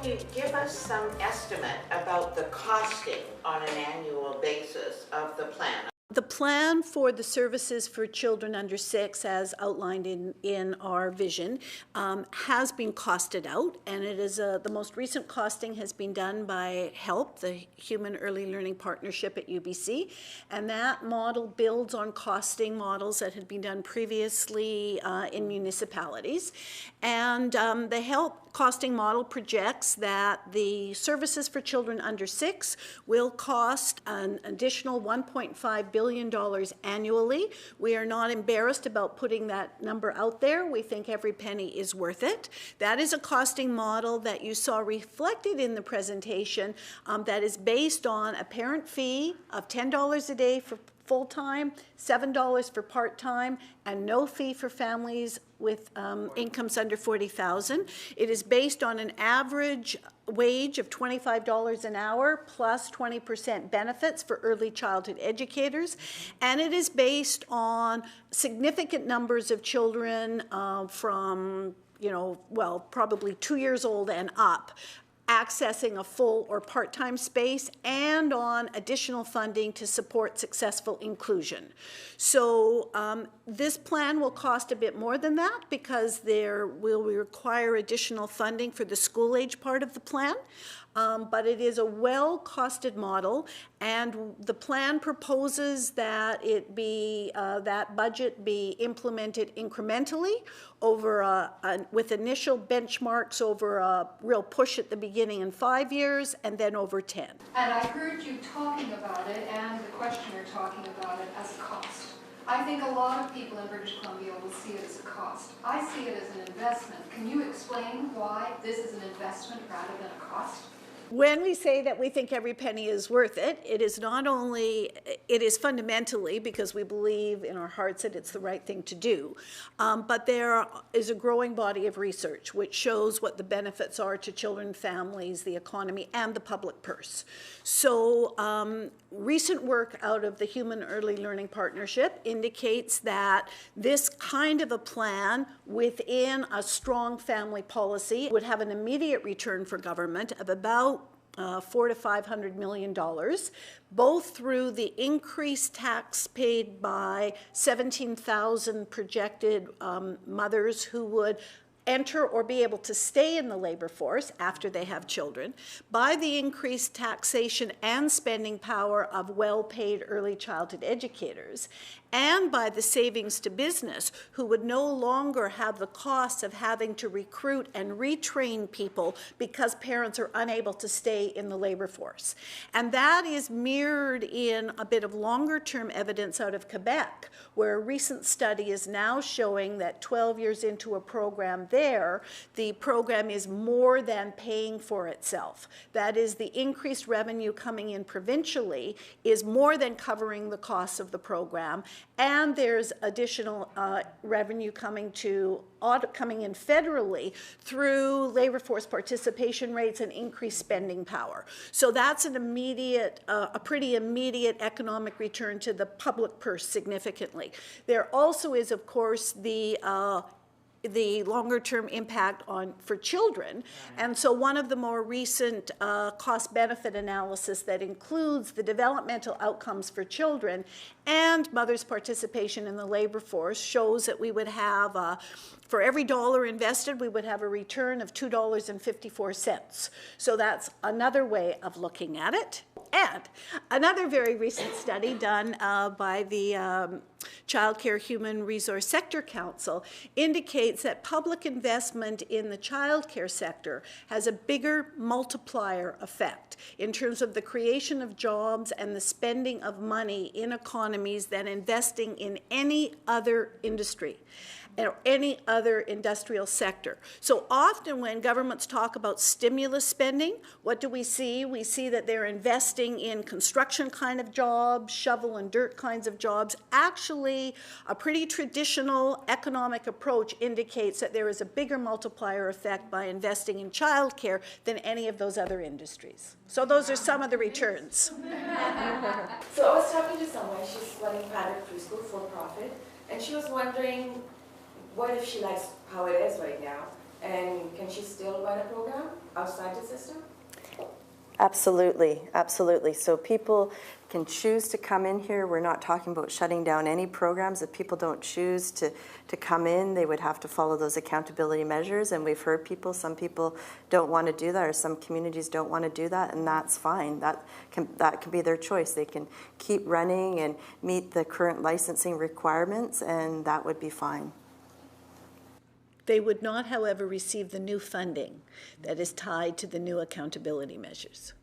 can you give us some estimate about the costing on an annual basis of the plan? The plan for the services for children under 6, as outlined in our vision, has been costed out, and it is the most recent costing has been done by HELP, the Human Early Learning Partnership at UBC, and that model builds on costing models that had been done previously in municipalities. And the HELP costing model projects that the services for children under 6 will cost an additional $1.5 billion annually. We are not embarrassed about putting that number out there. We think every penny is worth it. That is a costing model that you saw reflected in the presentation that is based on a parent fee of $10 a day for full-time, $7 for part-time, and no fee for families with incomes under $40,000. It is based on an average wage of $25 an hour plus 20% benefits for early childhood educators, and it is based on significant numbers of children from, probably 2 years old and up, accessing a full or part-time space, and on additional funding to support successful inclusion. So this plan will cost a bit more than that because there will require additional funding for the school age part of the plan. But it is a well-costed model, and the plan proposes that that budget be implemented incrementally over with initial benchmarks over a real push at the beginning in 5 years and then over 10. And I heard you talking about it and the questioner talking about it as a cost. I think a lot of people in British Columbia will see it as a cost. I see it as an investment. Can you explain why this is an investment rather than a cost? When we say that we think every penny is worth it, it is not only, it is fundamentally because we believe in our hearts that it's the right thing to do, but there is a growing body of research which shows what the benefits are to children, families, the economy, and the public purse. So recent work out of the Human Early Learning Partnership indicates that this kind of a plan within a strong family policy would have an immediate return for government of about $400 to $500 million, both through the increased tax paid by 17,000 projected mothers who would enter or be able to stay in the labor force after they have children, by the increased taxation and spending power of well-paid early childhood educators, and by the savings to business who would no longer have the costs of having to recruit and retrain people because parents are unable to stay in the labor force. And that is mirrored in a bit of longer-term evidence out of Quebec, where a recent study is now showing that 12 years into a program there, the program is more than paying for itself. That is, the increased revenue coming in provincially is more than covering the costs of the program, and there's additional revenue coming in federally through labor force participation rates and increased spending power. So that's an immediate, a pretty immediate economic return to the public purse significantly. There also is, of course, the longer-term impact for children. And so one of the more recent cost-benefit analysis that includes the developmental outcomes for children and mothers' participation in the labor force shows that we would have, for every dollar invested, we would have a return of $2.54. So that's another way of looking at it. And another very recent study done by the Child Care Human Resource Sector Council indicates that public investment in the child care sector has a bigger multiplier effect in terms of the creation of jobs and the spending of money in economies than investing in any other industry or any other industrial sector. So often when governments talk about stimulus spending, what do we see? We see that they're investing in construction kind of jobs, shovel and dirt kinds of jobs. Actually, a pretty traditional economic approach indicates that there is a bigger multiplier effect by investing in childcare than any of those other industries. So those are some of the returns. So I was talking to someone, she's running private preschool for profit, and she was wondering what if she likes how it is right now, and can she still run a program? outside the system? Absolutely, absolutely. So people can choose to come in here. We're not talking about shutting down any programs. If people don't choose to come in, they would have to follow those accountability measures. And we've heard some people don't want to do that, or some communities don't want to do that, and that's fine. That can be their choice. They can keep running and meet the current licensing requirements, and that would be fine. They would not, however, receive the new funding that is tied to the new accountability measures.